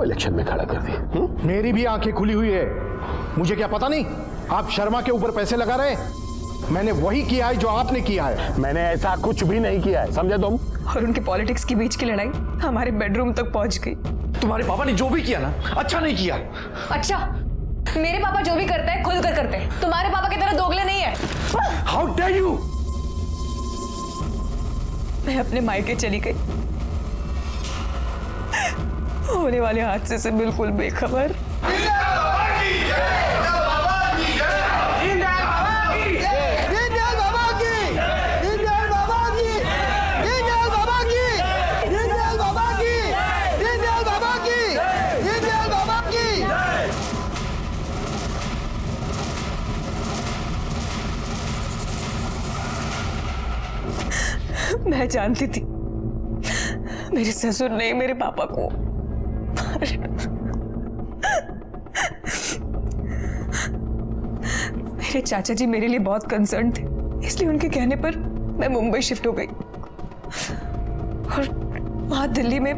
वो इलेक्शन में खड़ा कर दी। मेरी भी आंखें खुली हुई है, मुझे क्या पता नहीं आप शर्मा के ऊपर पैसे लगा रहे हैं। मैंने वही किया है जो आपने किया है। मैंने ऐसा कुछ भी नहीं किया है, समझे तुम? और उनकी पॉलिटिक्स के बीच की लड़ाई हमारे बेडरूम तक पहुंच गई। तुम्हारे पापा ने जो भी किया ना, अच्छा नहीं किया। अच्छा, मेरे पापा जो भी करते हैं खुल कर करते हैं, तुम्हारे पापा की तरह दोगले नहीं है। How dare you! मैं अपने मायके चली गई, होने वाले हादसे से बिल्कुल बेखबर। मैं जानती थी मेरे ससुर ने मेरे पापा को मेरे चाचा जी मेरे लिए बहुत कंसर्न थे, इसलिए उनके कहने पर मैं मुंबई शिफ्ट हो गई और वहां दिल्ली में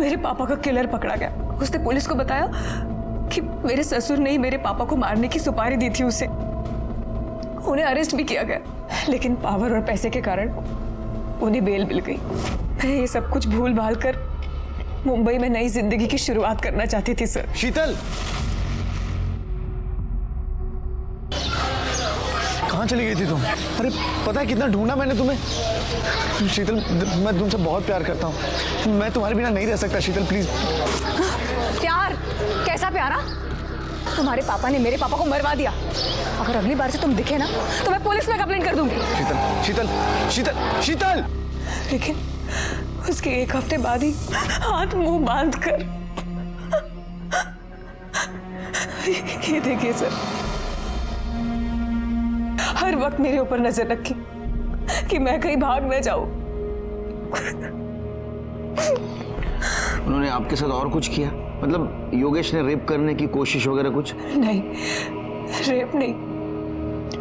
मेरे पापा का किलर पकड़ा गया। उसने पुलिस को बताया कि मेरे ससुर ने ही मेरे पापा को मारने की सुपारी दी थी उसे। उन्हें अरेस्ट भी किया गया, लेकिन पावर और पैसे के कारण उन्हें बेल मिल गई। मैं ये सब कुछ भूल भाल कर मुंबई में नई जिंदगी की शुरुआत करना चाहती थी सर। शीतल, कहाँ चली गई थी तुम? अरे पता है कितना ढूंढा मैंने तुम्हें। शीतल, मैं तुमसे बहुत प्यार करता हूँ, मैं तुम्हारे बिना नहीं रह सकता। शीतल प्लीज। प्यार? कैसा प्यारा? तुम्हारे पापा ने मेरे पापा को मरवा दिया। अगर अगली बार से तुम दिखे ना तो मैं पुलिस में कंप्लेंट कर दूंगी। शीतल शीतल शीतल शीतल! लेकिन उसके एक हफ्ते बाद ही हाथ मुंह बांध कर ये देखिए सर, हर वक्त मेरे ऊपर नजर रखी कि मैं कहीं भाग न जाऊं। उन्होंने आपके साथ और कुछ किया? मतलब योगेश ने रेप करने की कोशिश वगैरह कुछ? नहीं, रेप नहीं,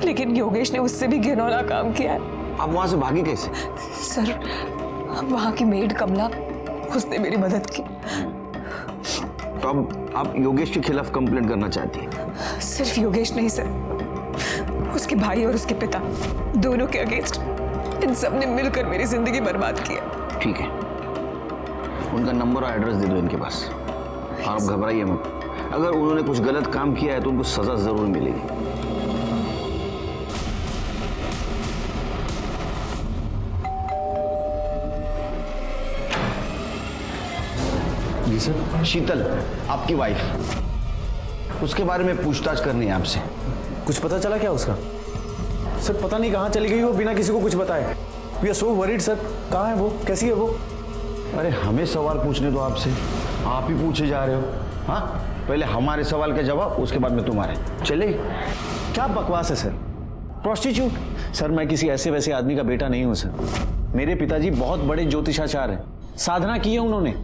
लेकिन योगेश ने उससे भी घिनौना काम किया है। आप वहां से भागी कैसे? सर, वहां की मेड कमला, उसने मेरी मदद की। तो अब आप योगेश के खिलाफ कंप्लेंट करना चाहती हैं? सिर्फ योगेश नहीं सर, उसके भाई और उसके पिता, दोनों के अगेंस्ट इन सब ने मिलकर मेरी जिंदगी बर्बाद की है। ठीक है, उनका नंबर और एड्रेस दे दो इनके पास। और आप घबराइए मत, अगर उन्होंने कुछ गलत काम किया है तो उनको सजा जरूर मिलेगी। जी सर। शीतल, आपकी वाइफ, उसके बारे में पूछताछ करनी है आपसे। कुछ पता चला क्या उसका? सर पता नहीं कहाँ चली गई वो बिना किसी को कुछ बताए। We are so worried sir. कहाँ है वो, कैसी है वो? अरे हमें सवाल पूछने दो आपसे, आप ही पूछे जा रहे हो। हाँ, पहले हमारे सवाल के जवाब, उसके बाद में तुम्हारे। चले? क्या बकवास है सर? प्रोस्टिट्यूट? सर मैं किसी ऐसे वैसे आदमी का बेटा नहीं हूँ सर। मेरे पिताजी बहुत बड़े ज्योतिषाचार्य हैं, साधना की है उन्होंने।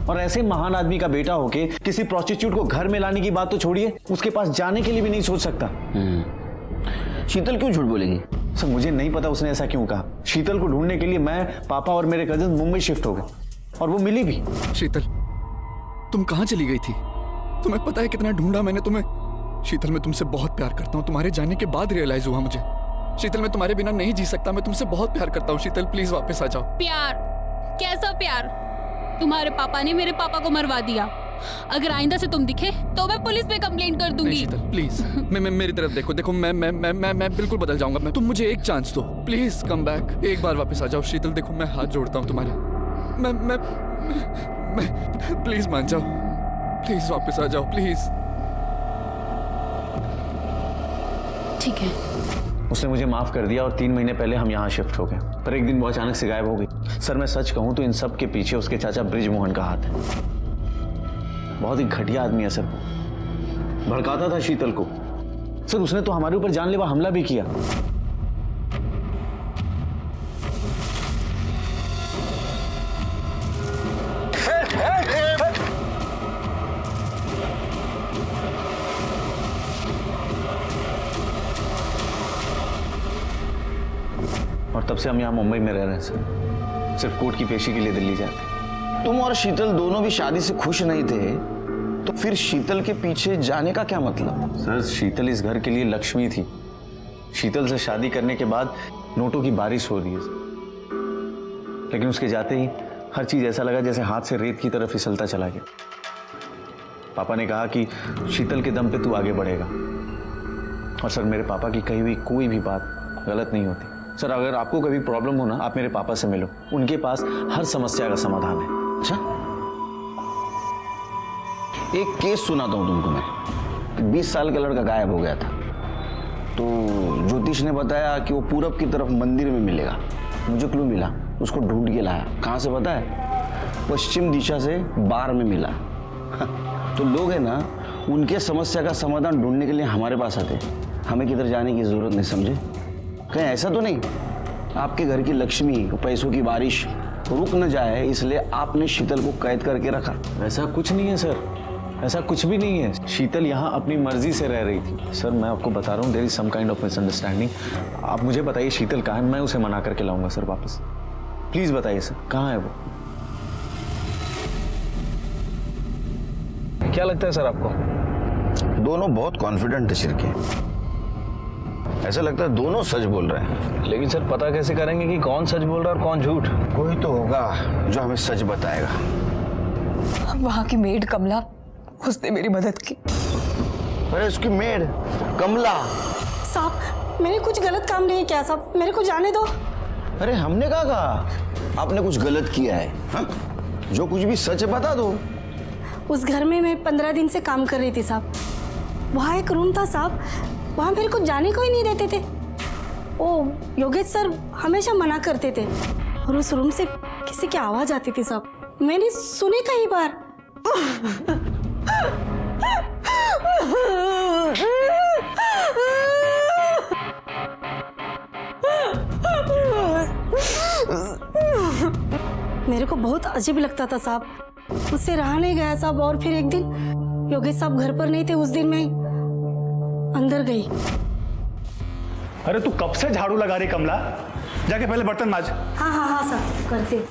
और ऐसे महान आदमी का बेटा होके किसी प्रोस्टिट्यूट को घर में लाने की बात तो छोड़िए, उसके पास जाने के लिए भी नहीं सोच सकता। शीतल क्यों झूठ बोलेगी? सर मुझे नहीं पता उसने ऐसा क्यों कहा। शीतल को ढूंढने के लिए मैं, पापा और मेरे कजिन मुंबई शिफ्ट हो गए और वो मिली भी। शीतल, तुम कहाँ चली गई थी? तुम्हें पता है कितना ढूंढा मैंने तुम्हें। शीतल, मैं तुमसे बहुत प्यार करता हूँ, तुम्हारे जाने के बाद रियलाइज हुआ मुझे। शीतल, मैं तुम्हारे बिना नहीं जी सकता, मैं तुमसे बहुत प्यार करता हूँ। शीतल प्लीज वापस आ जाओ। प्यार? कैसा प्यार? तुम्हारे पापा ने मेरे पापा को मरवा दिया। अगर आइंदा से तुम दिखे तो मैं पुलिस में कंप्लेंट कर दूंगी। शीतल प्लीज, मैं मेरी तरफ देखो। देखो मैं बिल्कुल बदल जाऊंगा। तुम मुझे एक चांस दो, प्लीज कम बैक, एक बार वापस आ जाओ। शीतल देखो, मैं हाथ जोड़ता हूँ तुम्हारे। मैं प्लीज मान जाओ, प्लीज वापस आ जाओ, प्लीज। ठीक है। उसने मुझे माफ कर दिया और 3 महीने पहले हम यहाँ शिफ्ट हो गए। पर एक दिन वो अचानक से गायब हो गई। सर मैं सच कहूँ तो इन सब के पीछे उसके चाचा ब्रिजमोहन का हाथ है। बहुत ही घटिया आदमी है सर, भड़काता था शीतल को। सर उसने तो हमारे ऊपर जानलेवा हमला भी किया। और तब से हम यहाँ मुंबई में रह रहे हैं सर, सिर्फ कोर्ट की पेशी के लिए दिल्ली जाते। तुम और शीतल दोनों भी शादी से खुश नहीं थे, तो फिर शीतल के पीछे जाने का क्या मतलब? सर शीतल इस घर के लिए लक्ष्मी थी। शीतल से शादी करने के बाद नोटों की बारिश हो रही है, लेकिन उसके जाते ही हर चीज ऐसा लगा जैसे हाथ से रेत की तरफ फिसलता चला गया। पापा ने कहा कि शीतल के दम पे तू आगे बढ़ेगा, और सर मेरे पापा की कही हुई कोई भी बात गलत नहीं होती। सर अगर आपको कभी प्रॉब्लम हो ना, आप मेरे पापा से मिलो, उनके पास हर समस्या का समाधान है। अच्छा, एक केस सुनाता हूं तुमको मैं। 20 साल का लड़का गायब हो गया था, तो ज्योतिष ने बताया कि वो पूरब की तरफ मंदिर में मिलेगा। मुझे क्लू मिला, उसको ढूंढ के लाया। कहाँ से पता है? पश्चिम दिशा से बार में मिला। तो लोग है ना, उनके समस्या का समाधान ढूंढने के लिए हमारे पास आते। हमें किधर जाने की जरूरत नहीं, समझे? कहीं ऐसा तो नहीं आपके घर की लक्ष्मी, पैसों की बारिश रुक न जाए इसलिए आपने शीतल को कैद करके रखा? ऐसा कुछ नहीं है सर, ऐसा कुछ भी नहीं है। शीतल यहाँ अपनी मर्जी से रह रही थी। सर मैं आपको बता रहा हूँ, there is some kind of misunderstanding. आप मुझे बताइए शीतल कहाँ है, मैं उसे मना करके लाऊंगा सर वापस। प्लीज बताइए सर, कहाँ है वो? क्या लगता है सर आपको? दोनों बहुत कॉन्फिडेंट है शिरके। ऐसा लगता है दोनों सच बोल रहे हैं। लेकिन सर पता कैसे करेंगे कि कौन सच बोल रहा है और कौन झूठ? कोई तो होगा जो हमें सच बताएगा। वहां की मेड कमला, उसने मेरी मदद की। अरे उसकी मेड कमला? साहब मैंने कुछ गलत काम नहीं किया साहब, मेरे को जाने दो। अरे हमने कहा आपने कुछ गलत किया है? हा? जो कुछ भी सच है बता दो। उस घर में मैं 15 दिन से काम कर रही थी साहब। वहाँ एक रूम था साहब, वहाँ मेरे को जाने को ही नहीं देते थे। ओ योगेश सर हमेशा मना करते थे, और उस रूम से किसी की आवाज आती थी साहब, मैंने सुनी कई बार। मेरे को बहुत अजीब लगता था साहब, मुझसे रहा नहीं गया साहब। और फिर एक दिन योगेश साहब घर पर नहीं थे, उस दिन मैं अंदर गई। अरे तू कब से झाड़ू लगा रही कमला? जाके पहले बर्तन मांज। हाँ हाँ हाँ सर, करते।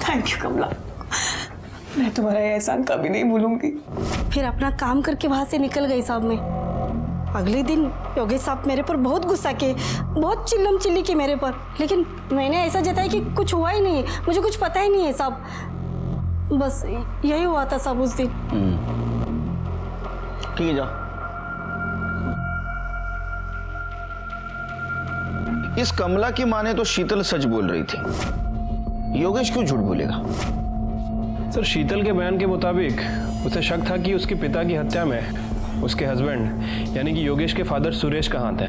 थैंक यू कमला, मैं तुम्हारा ये एहसान कभी नहीं भूलूंगी। फिर अपना काम करके वहां से निकल गई साहब मैं। अगले दिन योगेश साहब मेरे पर बहुत गुस्सा किए, बहुत चिल्लम चिल्ली की मेरे पर, लेकिन मैंने ऐसा जताया कि कुछ हुआ ही नहीं है, मुझे कुछ पता ही नहीं है साहब। बस यही हुआ था साहब उस दिन। ठीक है, जाओ। इस कमला की माँ ने तो शीतल सच बोल रही थी, योगेश क्यों झूठ बोलेगा? सर शीतल के बयान के मुताबिक उसे शक था कि उसके पिता की हत्या में उसके हस्बैंड यानी कि योगेश के फादर सुरेश का हाथ है।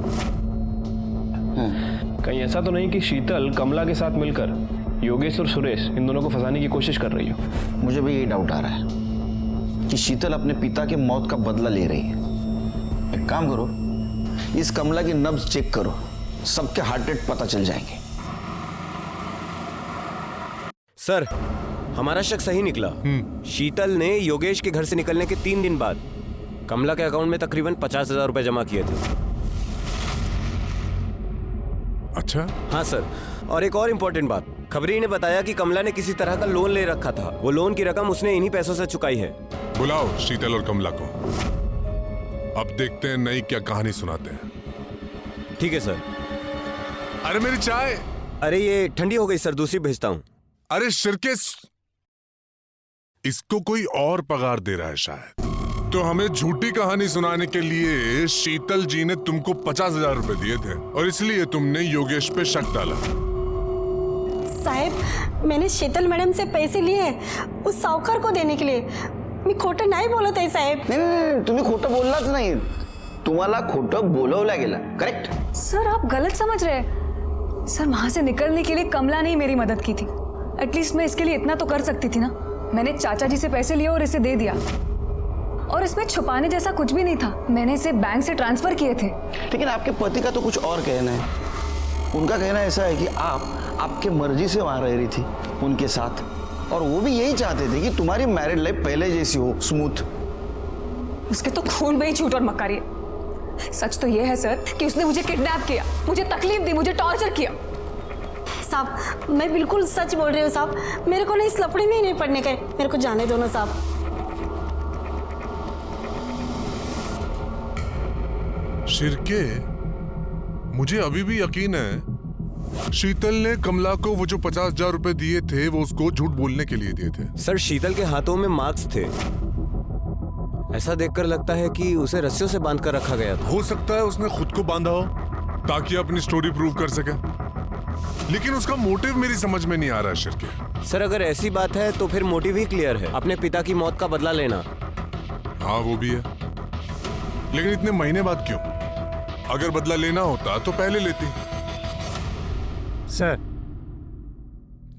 कहीं ऐसा तो नहीं कि शीतल कमला के साथ मिलकर योगेश और सुरेश इन दोनों को फंसाने की कोशिश कर रही हो? मुझे भी यही डाउट आ रहा है कि शीतल अपने पिता के मौत का बदला ले रही है। एक काम करो, इस कमला की नब्ज चेक करो, सबके हार्ट रेट पता चल जाएंगे। सर हमारा शक सही निकला। शीतल ने योगेश के घर से निकलने के 3 दिन बाद कमला के अकाउंट में तकरीबन 50,000 रुपए जमा किए थे। अच्छा? हाँ सर, और एक और इम्पोर्टेंट बात, खबरी ने बताया कि कमला ने किसी तरह का लोन ले रखा था, वो लोन की रकम उसने इन्हीं पैसों से चुकाई है। बुलाओ शीतल और कमला को, अब देखते हैं नई क्या कहानी सुनाते हैं। ठीक है सर। अरे मेरी चाय। अरे ये ठंडी हो गई सर, दूसरी भेजता हूँ। अरे शिरके, इसको कोई और पगार दे रहा है शायद। तो हमें झूठी कहानी सुनाने के लिए शीतल जी ने तुमको 50,000 रुपए दिए थे और इसलिए तुमने योगेश पे शक डाला। साहब मैंने शीतल मैडम से पैसे लिए उस सावकार को देने के लिए, मैं खोटं नाही बोलत आहे साहेब। नहीं, तुम्ही खोटं बोललाच नाही, तुम्हाला खोटं बोलवलं गेलं। करेक्ट? सर आप गलत समझ रहे हैं। सर वहां से निकलने के लिए कमला ने ही मेरी मदद की थी। एटलीस्ट मैं इसके लिए इतना तो कर सकती थी ना। मैंने चाचा जी से पैसे लिए और इसे दे दिया, और इसमें छुपाने जैसा कुछ भी नहीं था। मैंने इसे बैंक से ट्रांसफर किए थे। लेकिन आपके पति का तो कुछ और कहना है। उनका कहना ऐसा है कि आप आपके मर्जी से वहां रह रही थी उनके साथ, और वो भी यही चाहते थे कि तुम्हारी मैरिड लाइफ पहले जैसी हो, स्मूथ। उसके तो खून में ही झूठ और मक्कारी है। सच तो ये है सर कि उसने मुझे किडनैप किया, मुझे तकलीफ दी, मुझे टॉर्चर किया। साहब मैं बिल्कुल सच बोल रही हूँ साहब, मेरे को ना इस लफड़े में ही नहीं पड़ने का है, मेरे को जाने दो ना साहब। शिर्के, मुझे अभी भी यकीन है शीतल ने कमला को वो जो 50,000 रुपए दिए थे वो उसको झूठ बोलने के लिए दिए थे। सर शीतल के हाथों में मार्क्स थे, ऐसा देखकर लगता है कि उसे रस्सियों से बांध कर रखा गया था। हो सकता है उसने खुद को बांधा हो ताकि अपनी स्टोरी प्रूव कर सके, लेकिन उसका मोटिव मेरी समझ में नहीं आ रहा है शिर्के। सर अगर ऐसी बात है तो फिर मोटिव ही क्लियर है, अपने पिता की मौत का बदला लेना। हाँ वो भी है, लेकिन इतने महीने बाद क्यों? अगर बदला लेना होता तो पहले लेती। सर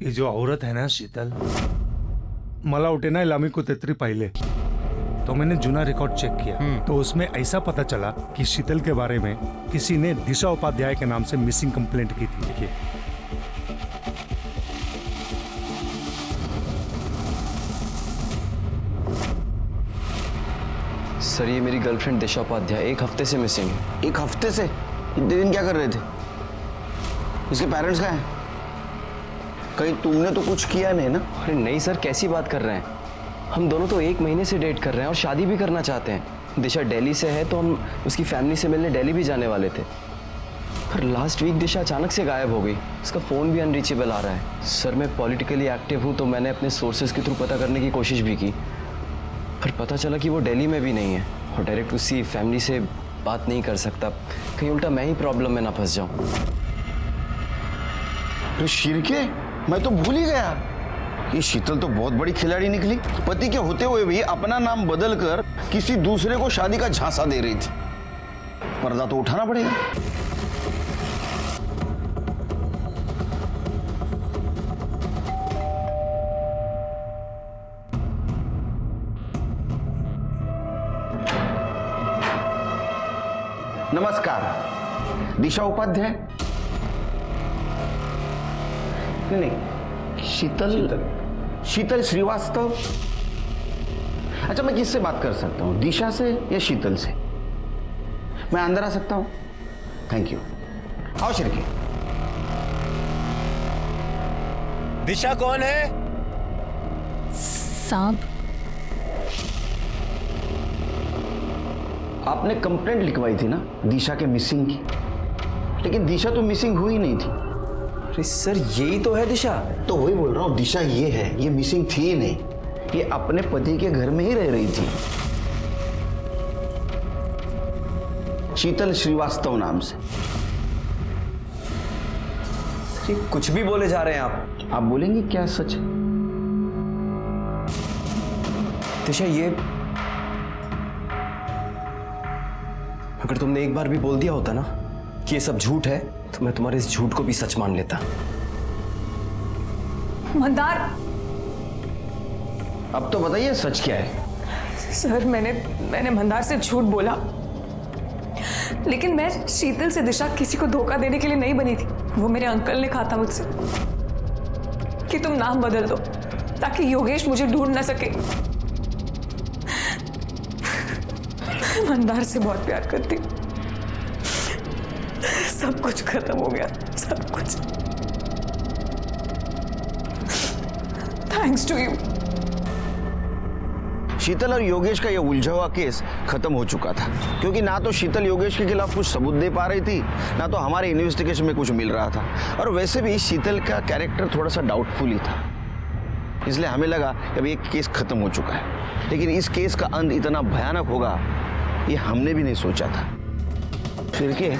ये जो औरत है ना शीतल, मला उठे ना इलामी को तेतरी पहले तो मैंने जूना रिकॉर्ड चेक किया तो उसमें ऐसा पता चला कि शीतल के बारे में किसी ने दिशा उपाध्याय के नाम से मिसिंग कंप्लेंट की थी। देखिए सर, ये मेरी गर्लफ्रेंड दिशा उपाध्याय 1 हफ्ते से मिसिंग है। 1 हफ्ते से? इतने दिन क्या कर रहे थे? इसके पेरेंट्स कहाँ हैं? कहीं तुमने तो कुछ किया नहीं ना? अरे नहीं सर, कैसी बात कर रहे हैं? हम दोनों तो 1 महीने से डेट कर रहे हैं और शादी भी करना चाहते हैं। दिशा दिल्ली से है तो हम उसकी फैमिली से मिलने दिल्ली भी जाने वाले थे, पर लास्ट वीक दिशा अचानक से गायब हो गई। उसका फ़ोन भी अनरीचेबल आ रहा है। सर मैं पॉलिटिकली एक्टिव हूँ तो मैंने अपने सोर्सेज के थ्रू पता करने की कोशिश भी की, पर पता चला कि वो दिल्ली में भी नहीं है और डायरेक्ट उसकी फैमिली से बात नहीं कर सकता। कहीं उल्टा मैं ही प्रॉब्लम में ना फंस जाऊँ। तो शिर्के, मैं तो भूल ही गया, ये शीतल तो बहुत बड़ी खिलाड़ी निकली। पति के होते हुए भी अपना नाम बदलकर किसी दूसरे को शादी का झांसा दे रही थी। पर्दा तो उठाना पड़ेगा। नमस्कार, दिशा उपाध्याय? नहीं, शीतल श्रीवास्तव। अच्छा, मैं किससे बात कर सकता हूँ, दिशा से या शीतल से? मैं अंदर आ सकता हूँ? Thank you. आओ शिर्के। दिशा कौन है? साहब, आपने कंप्लेंट लिखवाई थी ना दिशा के मिसिंग की, लेकिन दिशा तो मिसिंग हुई नहीं थी। अरे सर, यही तो है दिशा। तो वही बोल रहा हूँ, दिशा ये है, ये मिसिंग थी ही नहीं, ये अपने पति के घर में ही रह रही थी, शीतल श्रीवास्तव नाम से। कुछ भी बोले जा रहे हैं आप बोलेंगे क्या सच है? दिशा, ये अगर तुमने एक बार भी बोल दिया होता ना कि ये सब झूठ है तो मैं तुम्हारे इस झूठ को भी सच मान लेता। मंदार, अब तो बताइए सच क्या है? सर मैंने मंदार से झूठ बोला, लेकिन मैं शीतल से दिशा किसी को धोखा देने के लिए नहीं बनी थी। वो मेरे अंकल ने कहा था मुझसे कि तुम नाम बदल दो ताकि योगेश मुझे ढूंढ ना सके। मैं मंदार से बहुत प्यार करती हूँ। सब कुछ खत्म हो गया, सब कुछ। Thanks to you. शीतल और योगेश का यह उलझा हुआ केस खत्म हो चुका था, क्योंकि ना तो शीतल योगेश के खिलाफ कुछ सबूत दे पा रही थी, ना तो हमारे इन्वेस्टिगेशन में कुछ मिल रहा था, और वैसे भी शीतल का कैरेक्टर थोड़ा सा डाउटफुल ही था। इसलिए हमें लगा कि अब ये केस खत्म हो चुका है, लेकिन इस केस का अंत इतना भयानक होगा ये हमने भी नहीं सोचा था। फिर के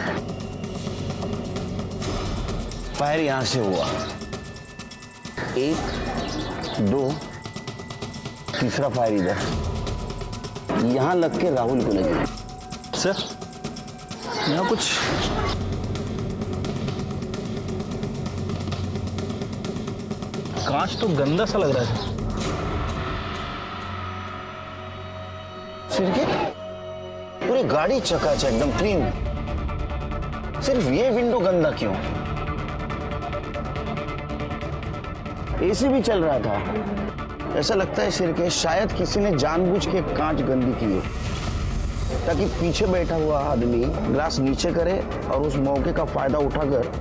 फायर यहां से हुआ, 1, 2, तीसरा फायर इधर, यहां लग के राहुल को लगे। सर, यहाँ कुछ कांच तो गंदा सा लग रहा है। सिर्फ पूरी गाड़ी चकाचक एकदम क्लीन, सिर्फ ये विंडो गंदा क्यों? एसी भी चल रहा था। ऐसा लगता है सिर्फ शायद किसी ने जानबूझ के कांच गंदी की है ताकि पीछे बैठा हुआ आदमी ग्लास नीचे करे और उस मौके का फायदा उठाकर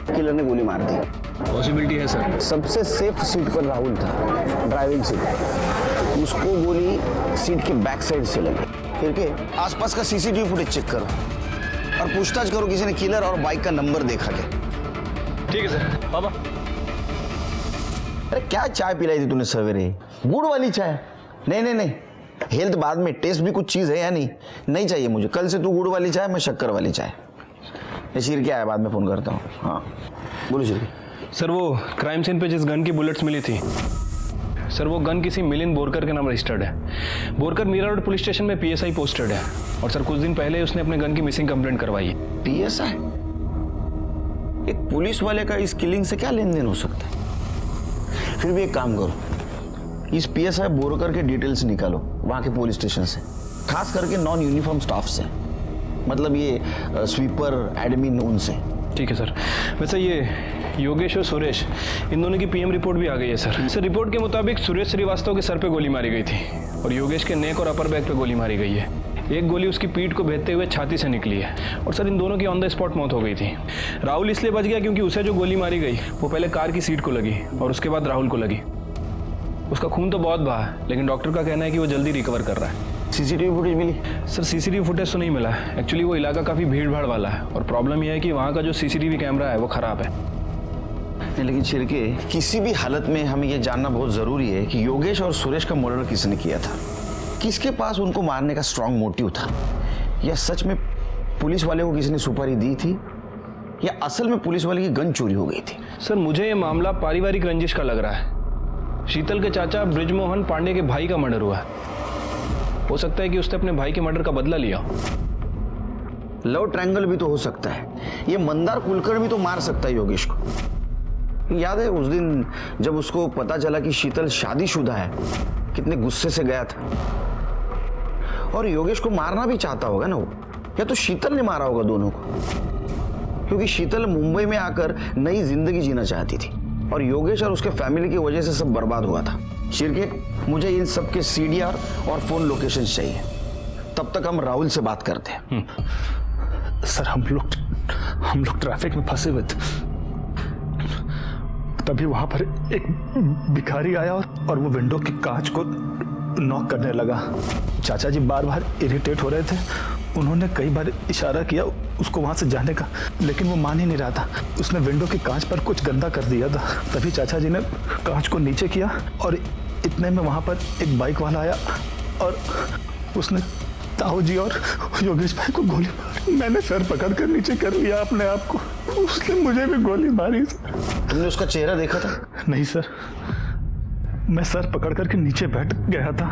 किलर ने गोली मार दी। पॉसिबिलिटी है सर। सबसे सेफ सीट पर राहुल था, ड्राइविंग सीट। उसको गोली सीट के बैक साइड से लगी। फिर के आसपास का सीसीटीवी फुटेज चेक करो और पूछताछ करो किसी ने किलर और बाइक का नंबर देखा क्या। ठीक है सर। पापा, अरे क्या चाय पिलाई थी तूने सवेरे? गुड़ वाली चाय? नहीं नहीं नहीं, हेल्थ बाद में, टेस्ट भी कुछ चीज है या नहीं? नहीं चाहिए मुझे। कल से तू गुड़ वाली चाय, मैं शक्कर वाली चाय। शिर क्या है, बाद में फोन करता हूँ। हाँ बोलो शिर। सर वो क्राइम सीन पे जिस गन की बुलेट्स मिली थी सर, वो गन किसी मिलिंद बोरकर के नाम रजिस्टर्ड है। Borkar Mira road police station में पीएसआई पोस्टेड है और सर कुछ दिन पहले उसने अपने गन की मिसिंग कंप्लेंट करवाई है। पीएसआई? एक पुलिस वाले का इस किलिंग से क्या लेन देन हो सकता है? फिर भी एक काम करो, इस पीएसआई बोरकर के डिटेल्स निकालो वहां के पुलिस स्टेशन से, खास करके नॉन यूनिफॉर्म स्टाफ से, मतलब ये स्वीपर, एडमिन, उनसे। ठीक है सर। वैसे ये योगेश और सुरेश, इन दोनों की पीएम रिपोर्ट भी आ गई है सर। सर रिपोर्ट के मुताबिक सुरेश श्रीवास्तव के सर पे गोली मारी गई थी और योगेश के नेक और अपर बैक पे गोली मारी गई है। एक गोली उसकी पीठ को भेदते हुए छाती से निकली है और सर इन दोनों की ऑन द स्पॉट मौत हो गई थी। राहुल इसलिए बच गया क्योंकि उसे जो गोली मारी गई वो पहले कार की सीट को लगी और उसके बाद राहुल को लगी। उसका खून तो बहुत बहा है लेकिन डॉक्टर का कहना है कि वो जल्दी रिकवर कर रहा है। सीसीटीवी फुटेज मिली? सर सीसीटीवी फुटेज तो नहीं मिला है। एक्चुअली वो इलाका काफ़ी भीड़ भाड़ वाला है और प्रॉब्लम यह है कि वहाँ का जो सीसीटीवी कैमरा है वो ख़राब है। लेकिन छिड़के, किसी भी हालत में हमें यह जानना बहुत जरूरी है कि योगेश और सुरेश का मर्डर किसने किया था, किसके पास उनको मारने का स्ट्रांग मोटिव था, या सच में पुलिस वाले को किसी ने सुपारी दी थी, या असल में पुलिस वाले की गन चोरी हो गई थी। सर मुझे ये मामला पारिवारिक रंजिश का लग रहा है। शीतल के चाचा ब्रिजमोहन पांडे के भाई का मर्डर हुआ है। हो सकता है कि उसने अपने भाई के मर्डर का बदला लिया। लव ट्रायंगल भी तो हो सकता है। ये मंदार कुलकर्णी भी तो मार सकता है योगेश को। याद है उस दिन जब उसको पता चला कि शीतल शादीशुदा है, कितने गुस्से से गया था। और योगेश को मारना भी चाहता होगा ना वो, या तो शीतल ने मारा होगा दोनों को, क्योंकि शीतल मुंबई में आकर नई जिंदगी जीना चाहती थी और योगेश और उसके फैमिली की वजह से सब बर्बाद हुआ था। शिरके, मुझे इन सब के सीडीआर और फोन लोकेशन चाहिए। तब तक हम राहुल से बात करते हैं। सर हम लोग ट्रैफिक में फंसे हुए थे, तभी वहां पर एक भिखारी आया और वो विंडो की कांच को नॉक करने लगा। चाचा जी बार बार इरिटेट हो रहे थे। उन्होंने कई बार इशारा किया उसको वहां से जाने का, लेकिन वो मान ही नहीं रहा था। उसने विंडो की कांच पर कुछ गंदा कर दिया था। तभी चाचा जी ने कांच को नीचे किया और इतने में वहां पर एक बाइक वाला आया और उसने ताऊ जी और योगेश भाई को गोली मारी। मैंने सर पकड़कर नीचे कर लिया अपने आप को। उसने मुझे भी गोली मारी। तुमने उसका चेहरा देखा था? नहीं सर, मैं सर पकड़ करके नीचे बैठ गया था।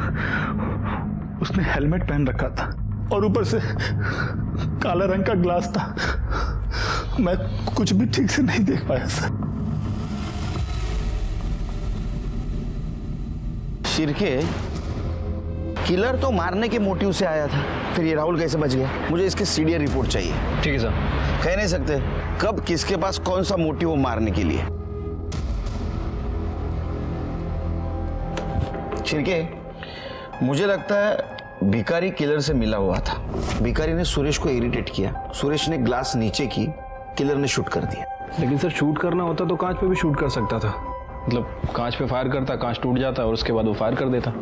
उसने हेलमेट पहन रखा था और ऊपर से काला रंग का ग्लास था। मैं कुछ भी ठीक से नहीं देख पाया सर। शिरके, किलर तो मारने के मोटिव से आया था, फिर ये राहुल कैसे बच गया? मुझे इसकी सीडीआर रिपोर्ट चाहिए। ठीक है सर। कह नहीं सकते कब किसके पास कौन सा मोटिव हो मारने के लिए। शिरके, मुझे लगता है भिखारी किलर से मिला हुआ था। भिखारी ने सुरेश को इरिटेट किया, सुरेश ने ग्लास नीचे की, किलर ने शूट कर दिया। लेकिन सर शूट करना होता तो कांच पे भी शूट कर सकता था। मतलब कांच पे फायर करता, कांच टूट जाता और उसके बाद वो फायर कर देता।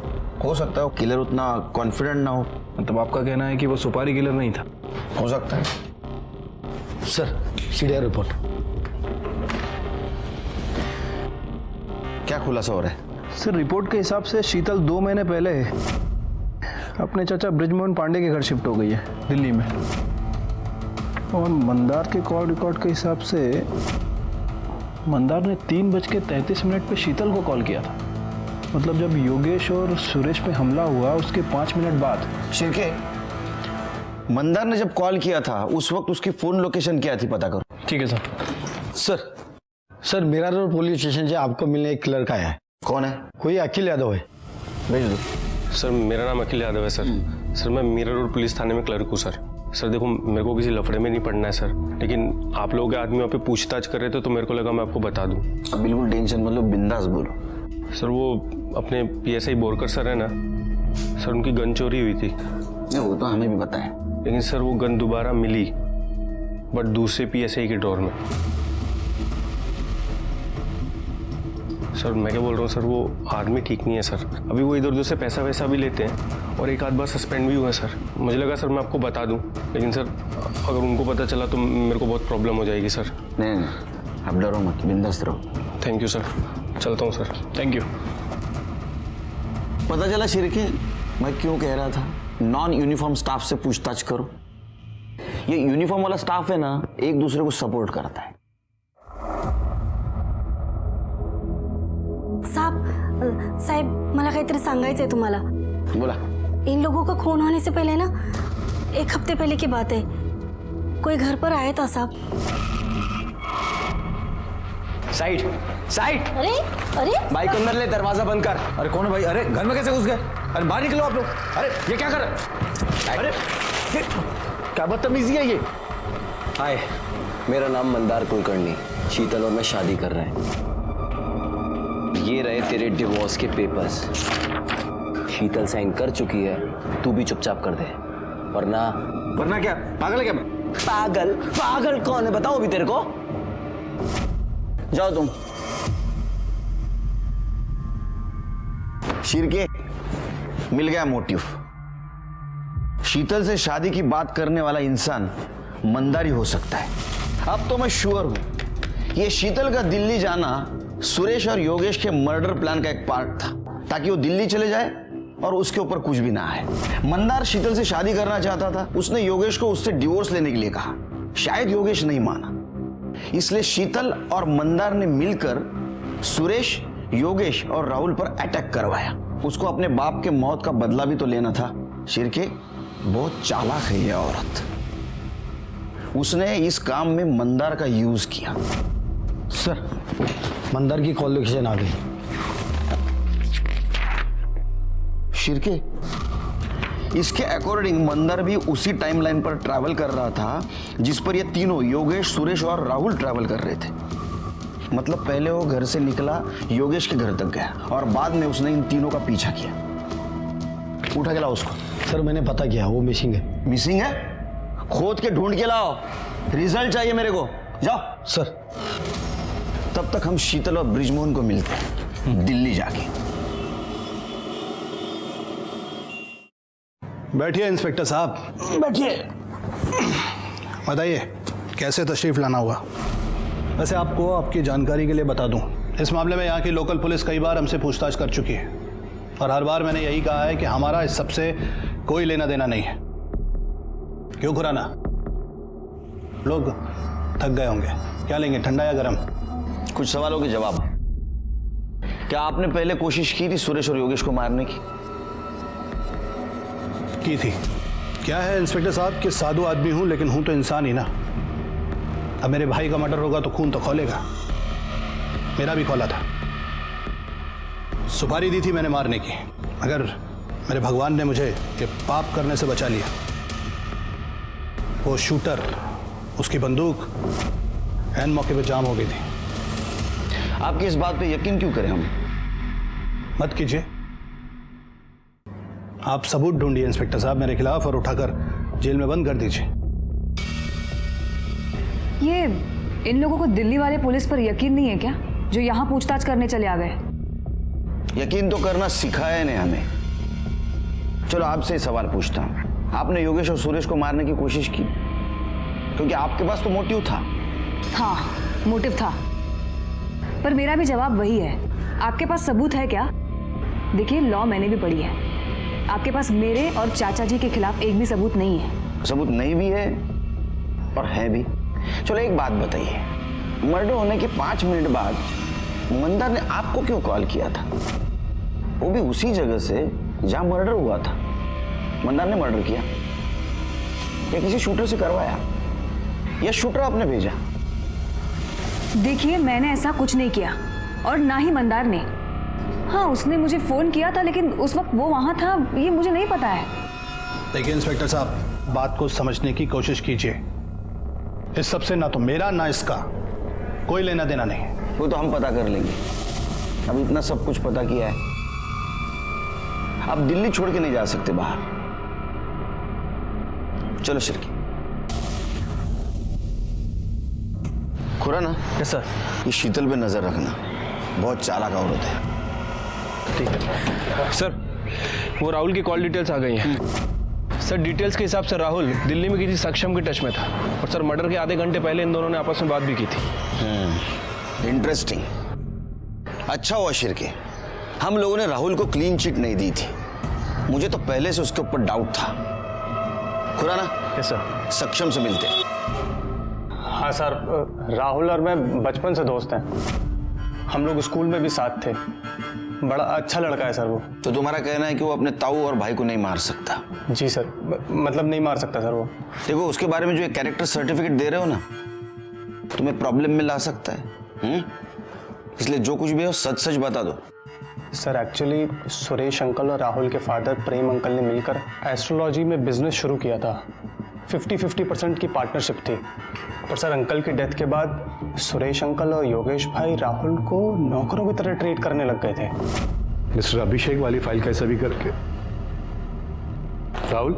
हो सकता है वो किलर उतना कॉन्फिडेंट ना हो। मतलब आपका कहना है कि वो सुपारी किलर नहीं था? हो सकता है। Sir CDR report. क्या खुलासा हो रहा है? सर रिपोर्ट के हिसाब से शीतल 2 महीने पहले अपने चाचा ब्रिजमोहन पांडे के घर शिफ्ट हो गई है दिल्ली में। और मंदार के कॉल रिकॉर्ड के हिसाब से मंदार ने 3:33 पे शीतल को कॉल किया था। मतलब जब योगेश और सुरेश पे हमला हुआ उसके 5 मिनट बाद। शिरके, मंदार ने जब कॉल किया था उस वक्त उसकी फोन लोकेशन क्या थी, पता करो। ठीक है सर। सर सर मेरा रोड पुलिस स्टेशन से आपको मिलने एक लड़का आया है। कौन है? कोई अखिल यादव है। भेज दो। सर मेरा नाम अखिल यादव है सर। सर मैं मीरा रोड पुलिस थाने में क्लर्क हूँ सर। सर देखो मेरे को किसी लफड़े में नहीं पड़ना है सर, लेकिन आप लोगों के आदमी वहाँ पे पूछताछ कर रहे थे तो मेरे को लगा मैं आपको बता दूँ। अब बिल्कुल टेंशन मतलब बिंदास बोलो। सर वो अपने PSI बोरकर सर है ना सर, उनकी गन चोरी हुई थी। नहीं वो तो हमें भी पता है, लेकिन सर वो गन दोबारा मिली बट दूसरे PSI के ड्रॉर में। सर मैं क्या बोल रहा हूँ सर, वो आदमी ठीक नहीं है सर। अभी वो इधर उधर से पैसा वैसा भी लेते हैं और एक आध बार सस्पेंड भी हुआ है सर। मुझे लगा सर मैं आपको बता दूं, लेकिन सर अगर उनको पता चला तो मेरे को बहुत प्रॉब्लम हो जाएगी सर। नहीं आप डरो मत, बिंदास रहो। थैंक यू सर, चलता हूँ सर। Thank you. पता चला शिरके, मैं क्यों कह रहा था नॉन यूनिफॉर्म स्टाफ से पूछताछ करो। ये यूनिफॉर्म वाला स्टाफ है ना, एक दूसरे को सपोर्ट करता है। साहेब मला काहीतरी सांगायचंय तुम्हाला। बोला। इन लोगों का खून होने से पहले ना, 1 हफ्ते पहले की बात है, कोई घर पर आया था साहब। Side side. अरे अरे बाइक अंदर ले, दरवाजा बंद कर। अरे कौन है भाई? अरे घर में कैसे घुस गए? अरे बाहर निकलो आप लोग। अरे ये क्या कर रहे? अरे क्या बदतमीजी है ये? हाय, मेरा नाम मंदार कुलकर्णी। शीतल और मैं शादी कर रहे हैं। ये रहे तेरे डिवोर्स के पेपर्स। शीतल साइन कर चुकी है, तू भी चुपचाप कर दे, वरना क्या पागल है क्या मैं? पागल कौन है बताओ अभी तेरे को। जाओ तुम। शिरके, मिल गया मोटिव। शीतल से शादी की बात करने वाला इंसान मंदारी हो सकता है। अब तो मैं श्योर हूं ये शीतल का दिल्ली जाना सुरेश और योगेश के मर्डर प्लान का एक पार्ट था, ताकि वो दिल्ली चले जाए और उसके ऊपर कुछ भी ना आए। मंदार शीतल से शादी करना चाहता था। उसने योगेश को उससे डिवोर्स लेने के लिए कहा। शायद योगेश नहीं माना, इसलिए शीतल और मंदार ने मिलकर सुरेश, योगेश और राहुल पर अटैक करवाया। उसको अपने बाप के मौत का बदला भी तो लेना था। शिरके, बहुत चालाक है ये औरत। उसने इस काम में मंदार का यूज किया। सर मंदार की कॉल लोकेशन आ गई। शिरके, इसके अकॉर्डिंग मंदार भी उसी टाइमलाइन पर ट्रैवल कर रहा था जिस पर ये तीनों योगेश, सुरेश और राहुल ट्रैवल कर रहे थे। मतलब पहले वो घर से निकला, योगेश के घर तक गया और बाद में उसने इन तीनों का पीछा किया। उठा के लाओ उसको। सर मैंने पता किया, वो मिसिंग है। मिसिंग है? खोद के ढूंढ के लाओ, रिजल्ट चाहिए मेरे को। जाओ। सर तब तक हम शीतल और ब्रिजमोहन को मिलते हैं दिल्ली जाके। बैठिए इंस्पेक्टर साहब, बैठिए। बताइए कैसे तशरीफ लाना हुआ। वैसे आपको आपकी जानकारी के लिए बता दूं, इस मामले में यहाँ की लोकल पुलिस कई बार हमसे पूछताछ कर चुकी है और हर बार मैंने यही कहा है कि हमारा इस सबसे कोई लेना देना नहीं है। क्यों खुराना? लोग थक गए होंगे, क्या लेंगे, ठंडा या गर्म? कुछ सवालों के जवाब। क्या आपने पहले कोशिश की थी सुरेश और योगेश को मारने की? थी। क्या है इंस्पेक्टर साहब कि साधु आदमी हूं लेकिन हूं तो इंसान ही ना। अब मेरे भाई का मर्डर होगा तो खून तो खौलेगा। मेरा भी खौला था। सुपारी दी थी मैंने मारने की, मगर मेरे भगवान ने मुझे ये पाप करने से बचा लिया। वो शूटर, उसकी बंदूक एन मौके पे जाम हो गई थी। आपकी इस बात पे यकीन क्यों करें हम? मत कीजिए, आप सबूत ढूंढिए इंस्पेक्टर साहब मेरे खिलाफ और उठाकर जेल में बंद कर दीजिए। ये इन लोगों को दिल्ली वाले पुलिस पर यकीन नहीं है क्या, जो यहाँ पूछताछ करने चले आ गए? यकीन तो करना सिखाया नहीं हमें। चलो आपसे सवाल पूछता हूं, आपने योगेश और सुरेश को मारने की कोशिश की? क्योंकि आपके पास तो मोटिव था। हाँ, मोटिव था, पर मेरा भी जवाब वही है। आपके पास सबूत है क्या? देखिए, लॉ मैंने भी पढ़ी है। आपके पास मेरे और चाचा जी के खिलाफ एक भी सबूत नहीं है। सबूत नहीं भी है और है भी। चलो एक बात बताइए, मर्डर होने के 5 मिनट बाद मंदार ने आपको क्यों कॉल किया था? वो भी उसी जगह से जहां मर्डर हुआ था। मंदार ने मर्डर किया या किसी शूटर से करवाया, या शूटर आपने भेजा? देखिए मैंने ऐसा कुछ नहीं किया और ना ही मंदार ने। हाँ उसने मुझे फोन किया था लेकिन उस वक्त वो वहां था ये मुझे नहीं पता है। देखिए इंस्पेक्टर साहब, बात को समझने की कोशिश कीजिए। इस सब से ना तो मेरा ना इसका कोई लेना देना नहीं। वो तो हम पता कर लेंगे। अब इतना सब कुछ पता किया है, आप दिल्ली छोड़ के नहीं जा सकते बाहर। चलो शिरकी। खुराना। Yes sir. ये शीतल पे नजर रखना, बहुत चालाक औरत है। ठीक है सर। वो राहुल की कॉल डिटेल्स आ गई हैं सर। डिटेल्स के हिसाब से राहुल दिल्ली में किसी सक्षम के टच में था और सर मर्डर के आधे घंटे पहले इन दोनों ने आपस में बात भी की थी। इंटरेस्टिंग। अच्छा हुआ शिरके, हम लोगों ने राहुल को क्लीन चिट नहीं दी थी। मुझे तो पहले से उसके ऊपर डाउट था। खुराना। Yes sir. सक्षम से मिलते हैं। हाँ सर, राहुल और मैं बचपन से दोस्त हैं। हम लोग स्कूल में भी साथ थे। बड़ा अच्छा लड़का है सर वो। तो तुम्हारा कहना है कि वो अपने ताऊ और भाई को नहीं मार सकता? जी सर, मतलब नहीं मार सकता सर वो। देखो उसके बारे में जो एक कैरेक्टर सर्टिफिकेट दे रहे हो ना, तुम्हें प्रॉब्लम में ला सकता है। इसलिए जो कुछ भी हो सच सच बता दो। सर एक्चुअली सुरेश अंकल और राहुल के फादर प्रेम अंकल ने मिलकर एस्ट्रोलॉजी में बिजनेस शुरू किया था। 50-50% की पार्टनरशिप थी। पर सर अंकल की डेथ के बाद सुरेश अंकल और योगेश भाई राहुल को नौकरों की तरह ट्रीट करने लग गए थे। मिस्टर अभिषेक वाली फाइल कैसे भी करके। राहुल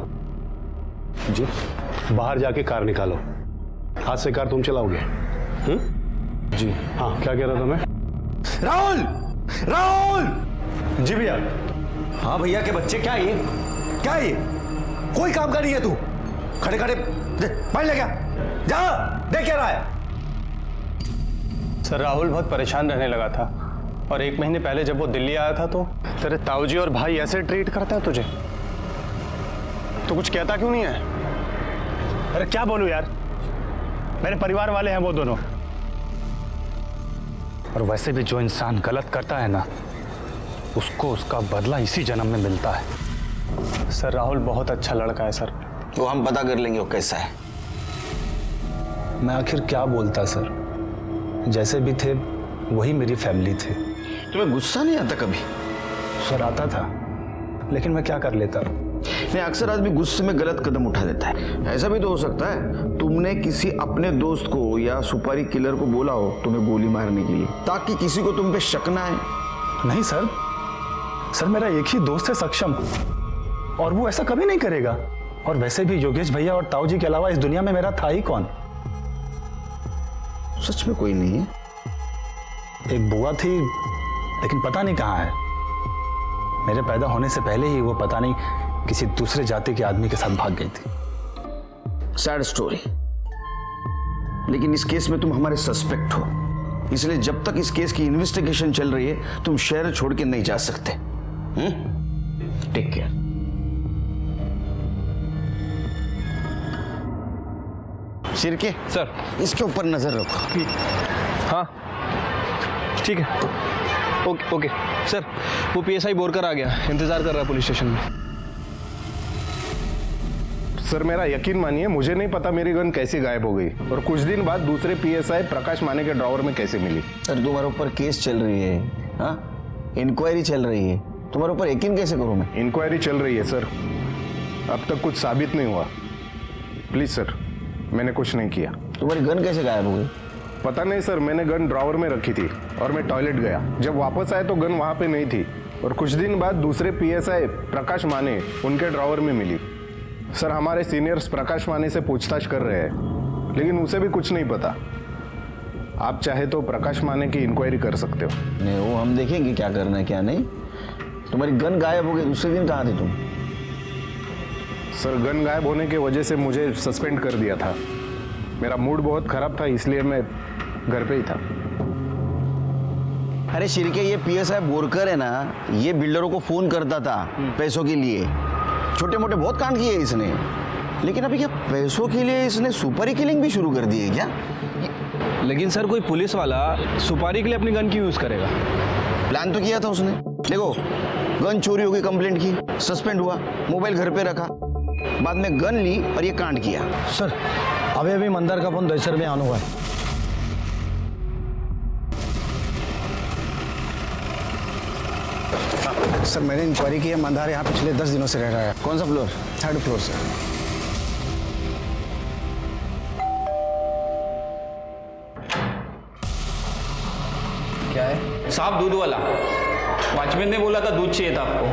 जी, बाहर जाके कार निकालो। हाथ से कार तुम चलाओगे? जी हाँ। क्या कह रहा था मैं? राहुल! राहुल! जी भैया। हाँ भैया के बच्चे, क्या ये? क्या ये? कोई काम का नहीं है तू। खड़े खड़े पढ़ ले, क्या जा देख क्या रहा है? सर राहुल बहुत परेशान रहने लगा था और 1 महीने पहले जब वो दिल्ली आया था तो तेरे ताऊजी और भाई ऐसे ट्रीट करते हैं तुझे, तो कुछ कहता क्यों नहीं है? अरे क्या बोलूं यार, मेरे परिवार वाले हैं वो दोनों। और वैसे भी जो इंसान गलत करता है ना, उसको उसका बदला इसी जन्म में मिलता है। सर राहुल बहुत अच्छा लड़का है सर। तो हम पता कर लेंगे वो कैसा है। मैं आखिर क्या बोलता सर, जैसे भी थे वही मेरी फैमिली थे। तुम्हें गुस्सा नहीं आता कभी? सर आता था, लेकिन मैं क्या कर लेता। नहीं, अक्सर आदमी गुस्से में गलत कदम उठा देता है। ऐसा भी तो हो सकता है तुमने किसी अपने दोस्त को या सुपारी किलर को बोला हो तुम्हें गोली मारने के लिए, ताकि किसी को तुम पे शक ना आए। नहीं सर, सर मेरा एक ही दोस्त है सक्षम, और वो ऐसा कभी नहीं करेगा। और वैसे भी योगेश भैया और ताऊ जी के अलावा इस दुनिया में मेरा था ही कौन? सच में कोई नहीं है? एक बुआ थी, लेकिन पता नहीं कहाँ है। मेरे पैदा होने से पहले ही वो पता नहीं किसी दूसरे जाति के आदमी के साथ भाग गई थी। Sad story. लेकिन इस केस में तुम हमारे सस्पेक्ट हो, इसलिए जब तक इस केस की इन्वेस्टिगेशन चल रही है तुम शहर छोड़ के नहीं जा सकते। Take care. शिरके सर, इसके ऊपर नजर रखो। हाँ ठीक है। Okay okay sir. वो PSI बोरकर आ गया, इंतजार कर रहा है पुलिस स्टेशन में। सर मेरा यकीन मानिए, मुझे नहीं पता मेरी गन कैसे गायब हो गई और कुछ दिन बाद दूसरे PSI प्रकाश माने के ड्रॉवर में कैसे मिली। सर तुम्हारे ऊपर केस चल रही है, हाँ इंक्वायरी चल रही है, तुम्हारे ऊपर यकीन कैसे करूं मैं? इंक्वायरी चल रही है सर, अब तक कुछ साबित नहीं हुआ। प्लीज सर, मैंने कुछ नहीं किया। तुम्हारी गन कैसे गायब हो गई? पता नहीं सर, मैंने गन ड्रॉवर में रखी थी और मैं टॉयलेट गया। जब वापस आए तो गन वहां पे नहीं थी और कुछ दिन बाद दूसरे PSI प्रकाश माने उनके ड्रॉवर में मिली। सर हमारे सीनियर्स प्रकाश माने से पूछताछ कर रहे हैं, लेकिन उसे भी कुछ नहीं पता। आप चाहे तो प्रकाश माने की इंक्वायरी कर सकते हो। नहीं, वो हम देखेंगे क्या करना है क्या नहीं। तुम्हारी गन गायब हो गई, दूसरे दिन कहाँ थे तुम? सर गन गायब होने की वजह से मुझे सस्पेंड कर दिया था। मेरा मूड बहुत खराब था, इसलिए मैं घर पे ही था। अरे शिरके, ये PSI बोरकर है ना, ये बिल्डरों को फोन करता था पैसों के लिए। छोटे मोटे बहुत कांड किए इसने, लेकिन अभी क्या पैसों के लिए इसने सुपारी किलिंग भी शुरू कर दी है क्या? लेकिन सर कोई पुलिस वाला सुपारी के लिए अपनी गन क्यों यूज करेगा? प्लान तो किया था उसने। देखो गन चोरी हो गई, कंप्लेंट की, सस्पेंड हुआ, मोबाइल घर पे रखा, बाद में गन ली और ये कांड किया। सर अभी अभी मंदार का फोन दहशत में आना हुआ है। सर मैंने इंक्वायरी की है, मंदार यहाँ पिछले 10 दिनों से रह रहा है। कौन सा फ्लोर? 3rd फ्लोर से। क्या है साहब? दूध वाला। वॉचमैन ने बोला था दूध चाहिए था आपको।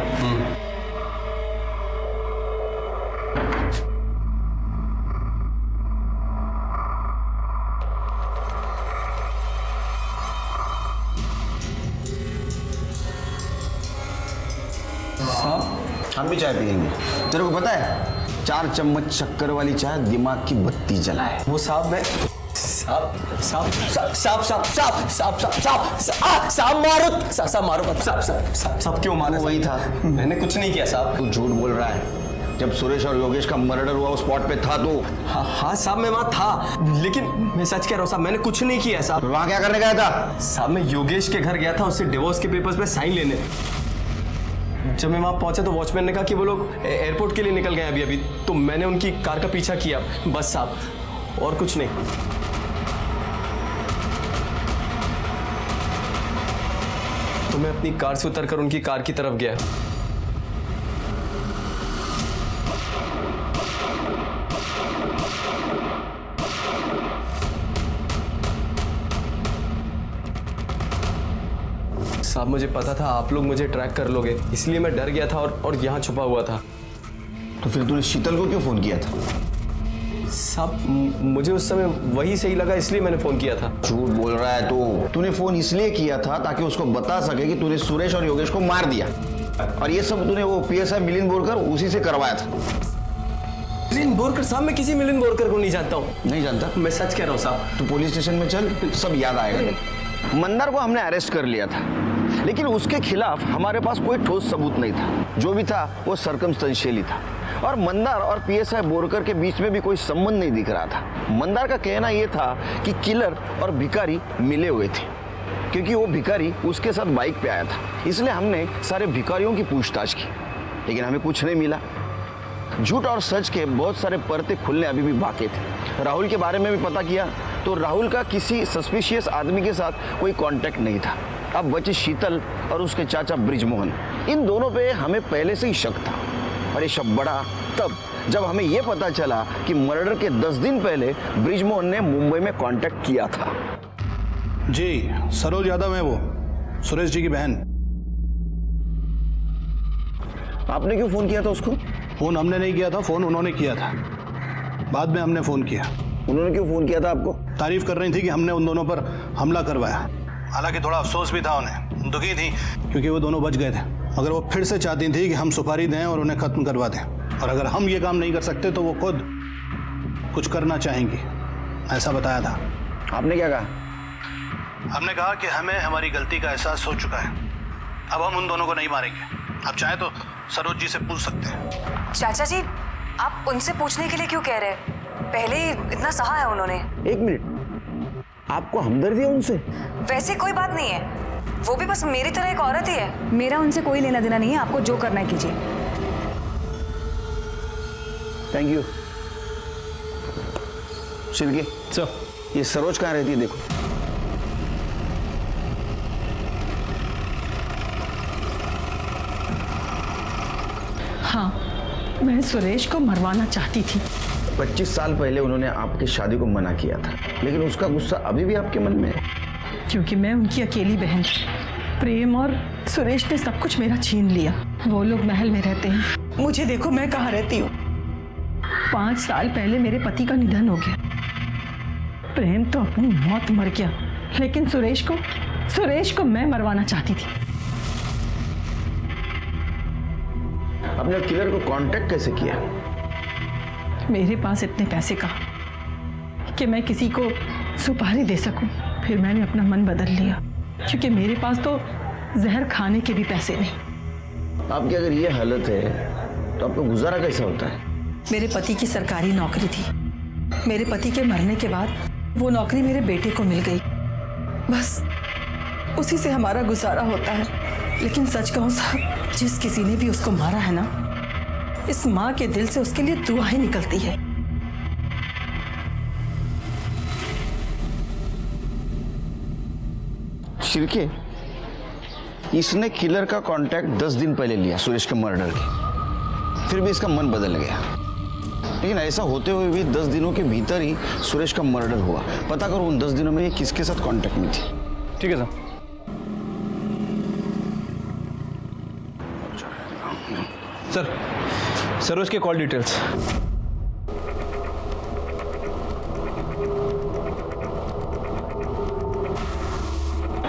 हम भी चाय पियेंगे। तेरे को पता है 4 चम्मच शक्कर वाली चाय दिमाग की बत्ती जलाए। वो साहब मैं साहब क्यों मारे? वही था। मैंने कुछ नहीं किया साहब। तू झूठ बोल रहा है। जब सुरेश और योगेश का मर्डर हुआ उस स्पॉट पे था तो? हाँ साहब मैं वहाँ था, लेकिन मैं सच कह रहा हूँ साहब, मैंने कुछ नहीं किया साहब। वहाँ क्या करने गया था? साहब मैं योगेश के घर गया था उससे डिवोर्स के पेपर्स पे साइन लेने। जब मैं वहाँ पहुंचा तो वॉचमैन ने कहा कि वो लोग एयरपोर्ट के लिए निकल गए अभी, तो मैंने उनकी कार का पीछा किया बस साहब, और कुछ नहीं। तो मैं अपनी कार से उतरकर उनकी कार की तरफ गया। साहब मुझे पता था आप लोग मुझे ट्रैक कर लोगे, इसलिए मैं डर गया था और यहाँ छुपा हुआ था। तो फिर तूने शीतल को क्यों फोन किया था? साहब मुझे उस समय वही सही लगा, इसलिए मैंने फोन किया था। झूठ बोल रहा है तो। तूने फोन इसलिए किया था ताकि उसको बता सके कि तूने सुरेश और योगेश को मार दिया, और ये सब तूने वो PSI मिलिंद बोरकर उसी से करवाया था। मिलिंद बोरकर? साहब मैं किसी मिलिंद बोरकर को नहीं जानता हूँ। नहीं जानता? मैं सच कह रहा हूँ साहब। तो पुलिस स्टेशन में चल, सब याद आएगा। मंदार को हमने अरेस्ट कर लिया था, लेकिन उसके खिलाफ हमारे पास कोई ठोस सबूत नहीं था। जो भी था वो सर्कमस्टेंशियल था, और मंदार और PSI बोरकर के बीच में भी कोई संबंध नहीं दिख रहा था। मंदार का कहना यह था कि किलर और भिखारी मिले हुए थे, क्योंकि वो भिखारी उसके साथ बाइक पे आया था। इसलिए हमने सारे भिखारियों की पूछताछ की, लेकिन हमें कुछ नहीं मिला। झूठ और सच के बहुत सारे परते खुलने अभी भी बाकी थे। राहुल के बारे में भी पता किया तो राहुल का किसी सस्पिशियस आदमी के साथ कोई कांटेक्ट नहीं था। अब बची शीतल और उसके चाचा ब्रिजमोहन, इन दोनों पे हमें पहले से ही शक था, और ये शक बढ़ा तब जब हमें यह पता चला कि मर्डर के 10 दिन पहले ब्रिजमोहन ने मुंबई में कांटेक्ट किया था। जी सरोज यादव है, वो सुरेश जी की बहन। आपने क्यों फोन किया था उसको? फोन हमने नहीं किया था, फोन उन्होंने किया था। बाद में हमने फोन किया। उन्होंने क्यों फोन किया था आपको? तारीफ कर रही थी कि हमने उन दोनों पर हमला करवाया। हालांकि थोड़ा अफसोस भी था उन्हें, दुखी थी क्योंकि वो दोनों बच गए थे, मगर वो फिर से चाहती थी कि हम सुपारी दें और उन्हें खत्म करवा दें, और अगर हम ये काम नहीं कर सकते तो वो खुद कुछ करना चाहेंगी, ऐसा बताया था। आपने क्या कहा? हमने कहा कि हमें हमारी गलती का एहसास हो चुका है, अब हम उन दोनों को नहीं मारेंगे। आप चाहे तो सरोज जी से पूछ सकते हैं। चाचा जी, आप उनसे पूछने के लिए क्यों कह रहे हैं? पहले ही इतना सहा है उन्होंने। 1 मिनट, आपको हमदर्दी है उनसे? वैसे कोई बात नहीं है, वो भी बस मेरी तरह एक औरत ही है। मेरा उनसे कोई लेना देना नहीं है, आपको जो करना है कीजिए। Thank you. शिल्के, ये सरोज कहाँ रहती है? देखो। हाँ, मैं सुरेश को मरवाना चाहती थी। 25 साल पहले उन्होंने आपकी शादी को मना किया था, लेकिन उसका गुस्सा अभी भी आपके मन में है। क्योंकि मैं उनकी अकेली बहन थी। प्रेम और सुरेश ने सब कुछ मेरा छीन लिया। वो लोग महल में रहते हैं, मुझे देखो मैं कहाँ रहती हूँ। 5 साल पहले मेरे पति का निधन हो गया। प्रेम तो अपनी मौत मर गया, लेकिन सुरेश को मैं मरवाना चाहती थी। आपने किलर को कांटेक्ट कैसे किया? मेरे पास इतने पैसे कहाँ कि मैं किसी को सुपारी दे सकूं। फिर मैंने अपना मन बदल लिया, क्योंकि मेरे पास तो जहर खाने के भी पैसे नहीं। आपकी अगर ये हालत है तो आपका गुजारा कैसा होता है? मेरे पति की सरकारी नौकरी थी। मेरे पति के मरने के बाद वो नौकरी मेरे बेटे को मिल गई, बस उसी से हमारा गुजारा होता है। लेकिन सच कहूं साहब, जिस किसी ने भी उसको मारा है ना, इस माँ के दिल से उसके लिए दुआएं निकलती है। शिर्के, इसने किलर का कांटेक्ट 10 दिन पहले लिया सुरेश के मर्डर के, फिर भी इसका मन बदल गया। लेकिन ऐसा होते हुए भी 10 दिनों के भीतर ही सुरेश का मर्डर हुआ। पता करो उन 10 दिनों में ये किसके साथ कांटेक्ट में थी। ठीक है सर। सरोज के कॉल डिटेल्स।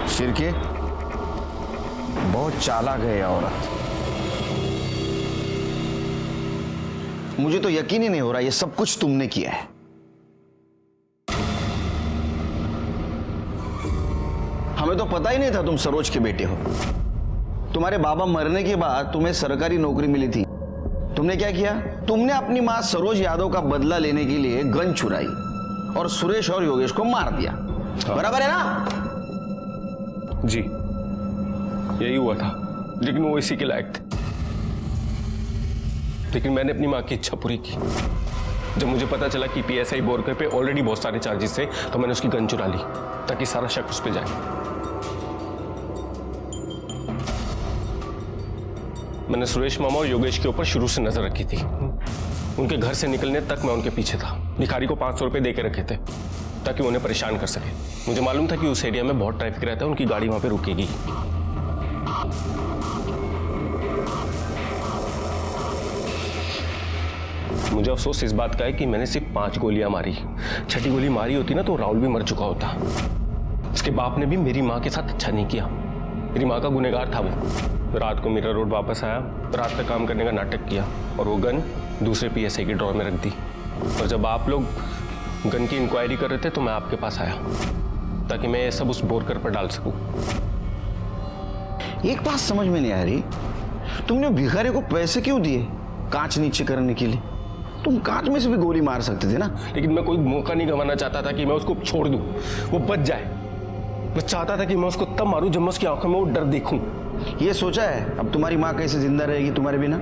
शिरके बहुत चालाक है यह औरत। मुझे तो यकीन ही नहीं हो रहा ये सब कुछ तुमने किया है। हमें तो पता ही नहीं था तुम सरोज के बेटे हो। तुम्हारे बाबा मरने के बाद तुम्हें सरकारी नौकरी मिली थी। तुमने क्या किया? तुमने अपनी मां सरोज यादव का बदला लेने के लिए गन चुराई और सुरेश और योगेश को मार दिया। बराबर है ना? जी, यही हुआ था, लेकिन वो इसी के लायक थे। लेकिन मैंने अपनी मां की इच्छा पूरी की। जब मुझे पता चला कि पीएसआई बोरकर पे ऑलरेडी बहुत सारे चार्जेस थे, तो मैंने उसकी गन चुरा ली ताकि सारा शक उस पर जाए। मैंने सुरेश मामा और योगेश के ऊपर शुरू से नजर रखी थी। उनके घर से निकलने तक मैं उनके पीछे था। भिखारी को 500 रुपए दे के रखे थे ताकि उन्हें परेशान कर सके। मुझे मालूम था कि उस एरिया में बहुत ट्रैफिक रहता है, उनकी गाड़ी वहां पे रुकेगी। मुझे अफसोस इस बात का है कि मैंने सिर्फ 5 गोलियां मारी। 6ठी गोली मारी होती ना तो राहुल भी मर चुका होता। उसके बाप ने भी मेरी माँ के साथ अच्छा नहीं किया। मेरी माँ का गुनहगार था वो। रात को मीरा रोड वापस आया, रात तक काम करने का नाटक किया और वो गन दूसरे पीएसआई के ड्रॉर में रख दी। और जब आप लोग गन की इंक्वायरी कर रहे थे तो मैं आपके पास आया ताकि मैं ये सब उस बोरकर पर डाल सकूं। एक बात समझ में नहीं आ रही, तुमने भिखारी को पैसे क्यों दिए कांच नीचे करने के लिए? तुम कांच में से भी गोली मार सकते थे ना। लेकिन मैं कोई मौका नहीं गंवाना चाहता था कि मैं उसको छोड़ दूं, वो बच जाए। मैं चाहता था कि मैं उसको तब मारूं जब मैं उसकी आंखों में वो डर देखूं। ये सोचा है अब तुम्हारी माँ कैसे जिंदा रहेगी तुम्हारे बिना?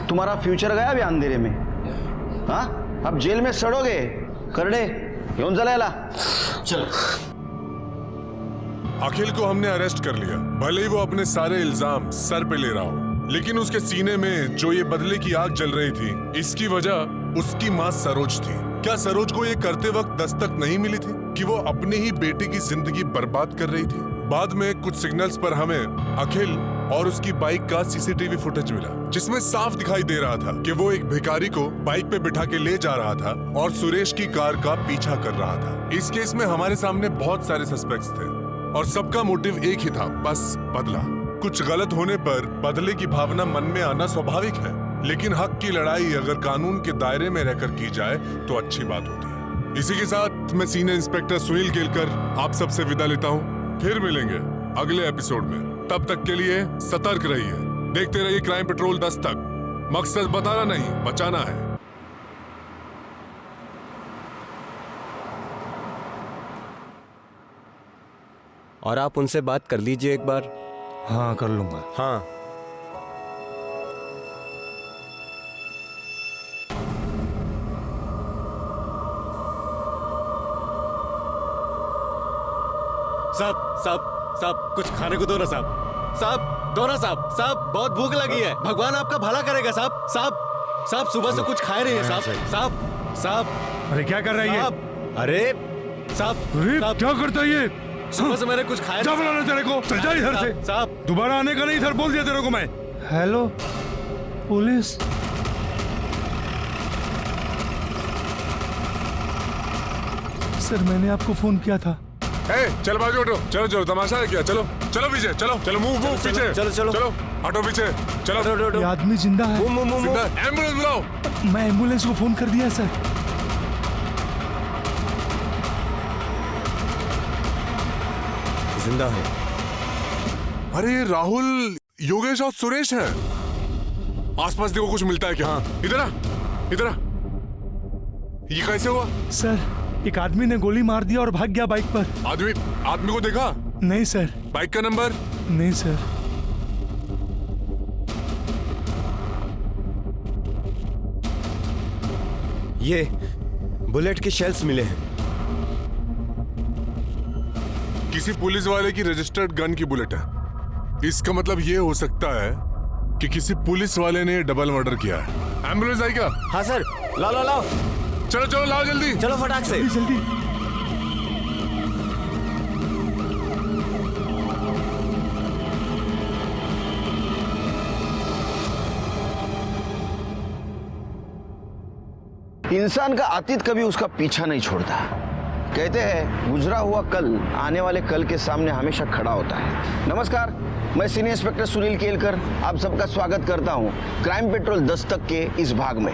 तुम्हारा फ्यूचर गया भी अंधेरे में। हाँ, अब जेल में सड़ोगे। करड़े घेऊन चला चलो। अखिल को हमने अरेस्ट कर लिया। भले ही वो अपने सारे इल्जाम सर पे ले रहा हो, लेकिन उसके सीने में जो ये बदले की आग जल रही थी, इसकी वजह उसकी माँ सरोज थी। क्या सरोज को ये करते वक्त दस्तक नहीं मिली थी कि वो अपने ही बेटे की जिंदगी बर्बाद कर रही थी? बाद में कुछ सिग्नल्स पर हमें अखिल और उसकी बाइक का सीसीटीवी फुटेज मिला, जिसमें साफ दिखाई दे रहा था कि वो एक भिखारी को बाइक पे बिठा के ले जा रहा था और सुरेश की कार का पीछा कर रहा था। इस केस में हमारे सामने बहुत सारे सस्पेक्ट्स थे और सबका मोटिव एक ही था, बस बदला। कुछ गलत होने पर बदले की भावना मन में आना स्वाभाविक है, लेकिन हक की लड़ाई अगर कानून के दायरे में रहकर की जाए तो अच्छी बात होती है। इसी के साथ मैं सीनियर इंस्पेक्टर सुनील केलकर आप सबसे विदा लेता हूँ। फिर मिलेंगे अगले एपिसोड में। तब तक के लिए सतर्क रहिए, देखते रहिए क्राइम पेट्रोल 10 तक। मकसद बताना नहीं, बचाना है। और आप उनसे बात कर लीजिए एक बार। हाँ, कर लूंगा। हाँ, साहब कुछ खाने को दो ना साहब दो ना साहब बहुत भूख लगी है। भगवान आपका भला करेगा साहब सुबह से कुछ खाए नहीं है साहब। अरे क्या कर रही है? अरे साहब क्या करता है ये? सुबह से मैंने कुछ खाया क्या बुलाना तेरे को? चल जा इधर से साहब। दोबारा आने का नहीं, इधर बोल दिया तेरे को मैं। Hello police. सर मैंने आपको फोन किया था। चल बाजू हटो, चलो तमाशा है क्या? चलो पीछे, चलो मूव पीछे, चलो हटो पीछे, चलो। ये आदमी जिंदा है। एम्बुलेंस बुलाओ। मैं एम्बुलेंस को फोन कर दिया सर। जिंदा है। अरे राहुल, योगेश और सुरेश है। आसपास देखो कुछ मिलता है क्या? इधर आ। ये कैसे हुआ? सर एक आदमी ने गोली मार दिया और भाग गया बाइक पर। आदमी को देखा? नहीं सर। बाइक का नंबर? नहीं सर। ये बुलेट के शेल्स मिले हैं। किसी पुलिस वाले की रजिस्टर्ड गन की बुलेट है। इसका मतलब ये हो सकता है कि किसी पुलिस वाले ने डबल मर्डर किया है। एम्बुलेंस आई क्या? हाँ सर, लाओ लाओ लाओ। चलो चलो लाओ जल्दी, चलो फटाक से जल्दी। इंसान का अतीत कभी उसका पीछा नहीं छोड़ता। कहते हैं गुजरा हुआ कल आने वाले कल के सामने हमेशा खड़ा होता है। नमस्कार, मैं सीनियर इंस्पेक्टर सुनील केलकर आप सबका स्वागत करता हूं क्राइम पेट्रोल दस्तक के इस भाग में।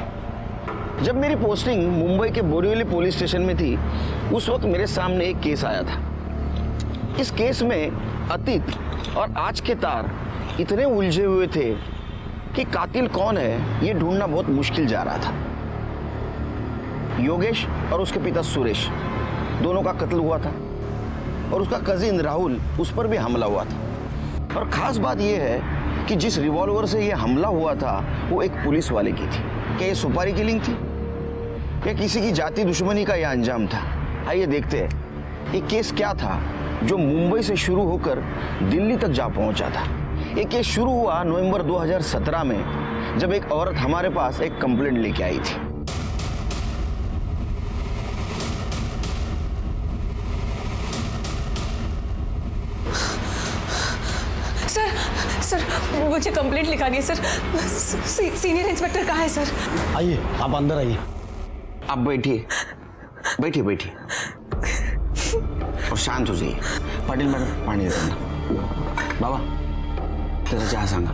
जब मेरी पोस्टिंग मुंबई के बोरीवली पुलिस स्टेशन में थी, उस वक्त मेरे सामने एक केस आया था। इस केस में अतीत और आज के तार इतने उलझे हुए थे कि कातिल कौन है ये ढूंढना बहुत मुश्किल जा रहा था। योगेश और उसके पिता सुरेश दोनों का कत्ल हुआ था और उसका कजिन राहुल उस पर भी हमला हुआ था। और खास बात यह है कि जिस रिवॉल्वर से यह हमला हुआ था वो एक पुलिस वाले की थी। क्या ये सुपारी किलिंग थी या किसी की जाति दुश्मनी का यह अंजाम था? आइए देखते हैं ये केस क्या था जो मुंबई से शुरू होकर दिल्ली तक जा पहुंचा था। ये केस शुरू हुआ नवंबर 2017 में, जब एक औरत हमारे पास एक कंप्लेंट लेके आई थी। सर मुझे कंप्लेंट लिखानी है सर। सीनियर इंस्पेक्टर कहाँ है सर? आइए, आप अंदर आइए। आप बैठिए बैठिए बैठिए और शांत हो जाइए। पाटिल मॅडम पाणी देताना बाबा त्याचा चहा सांगा।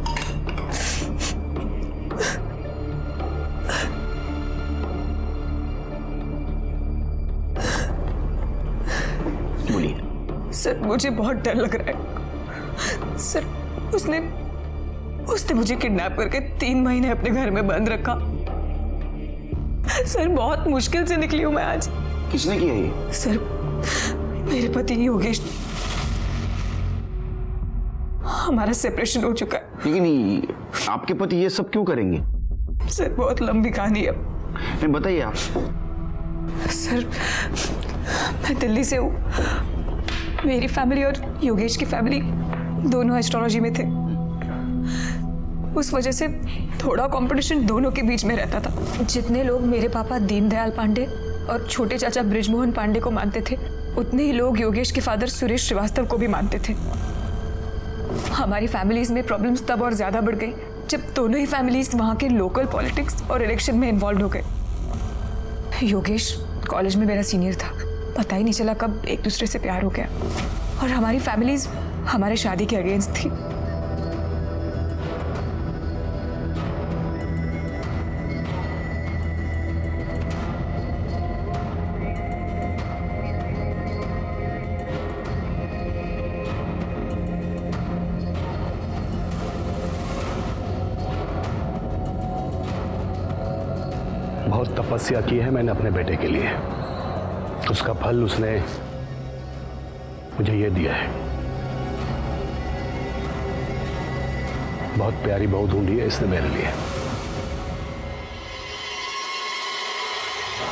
बोलिए। सर मुझे बहुत डर लग रहा है। सर उसने मुझे किडनैप करके 3 महीने अपने घर में बंद रखा। सर बहुत मुश्किल से निकली हूं मैं आज। किसने किया ये? सर मेरे पति योगेश, हमारा सेपरेशन हो चुका है। लेकिन आपके पति ये सब क्यों करेंगे? सर बहुत लंबी कहानी है। नहीं बताइए आप। सर मैं दिल्ली से हूँ। मेरी फैमिली और योगेश की फैमिली दोनों एस्ट्रोलॉजी में थे। उस वजह से थोड़ा कंपटीशन दोनों के बीच में रहता था। जितने लोग मेरे पापा दीनदयाल पांडे और छोटे चाचा ब्रिजमोहन पांडे को मानते थे, उतने ही लोग योगेश के फादर सुरेश श्रीवास्तव को भी मानते थे। हमारी फैमिलीज में प्रॉब्लम्स तब और ज्यादा बढ़ गई जब दोनों ही फैमिलीज वहाँ के लोकल पॉलिटिक्स और इलेक्शन में इन्वॉल्व हो गए। योगेश कॉलेज में मेरा सीनियर था, पता ही नहीं चला कब एक दूसरे से प्यार हो गया और हमारी फैमिलीज हमारे शादी के अगेंस्ट थी। बहुत तपस्या की है मैंने अपने बेटे के लिए, उसका फल उसने मुझे ये दिया है। बहुत प्यारी बहू ढूंढी है इसने मेरे लिए।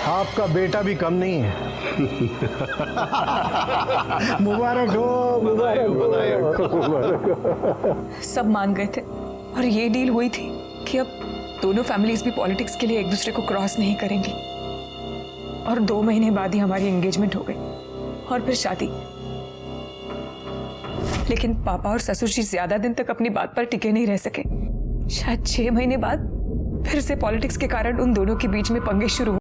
आपका बेटा भी कम नहीं है। मुबारक हो, मुबारक हो। सब मान गए थे और ये डील हुई थी कि अब दोनों फैमिलीज भी पॉलिटिक्स के लिए एक दूसरे को क्रॉस नहीं करेंगी। और 2 महीने बाद ही हमारी एंगेजमेंट हो गई और फिर शादी। लेकिन पापा और ससुर जी ज्यादा दिन तक अपनी बात पर टिके नहीं रह सके। शायद 6 महीने बाद फिर से पॉलिटिक्स के कारण उन दोनों के बीच में पंगे शुरू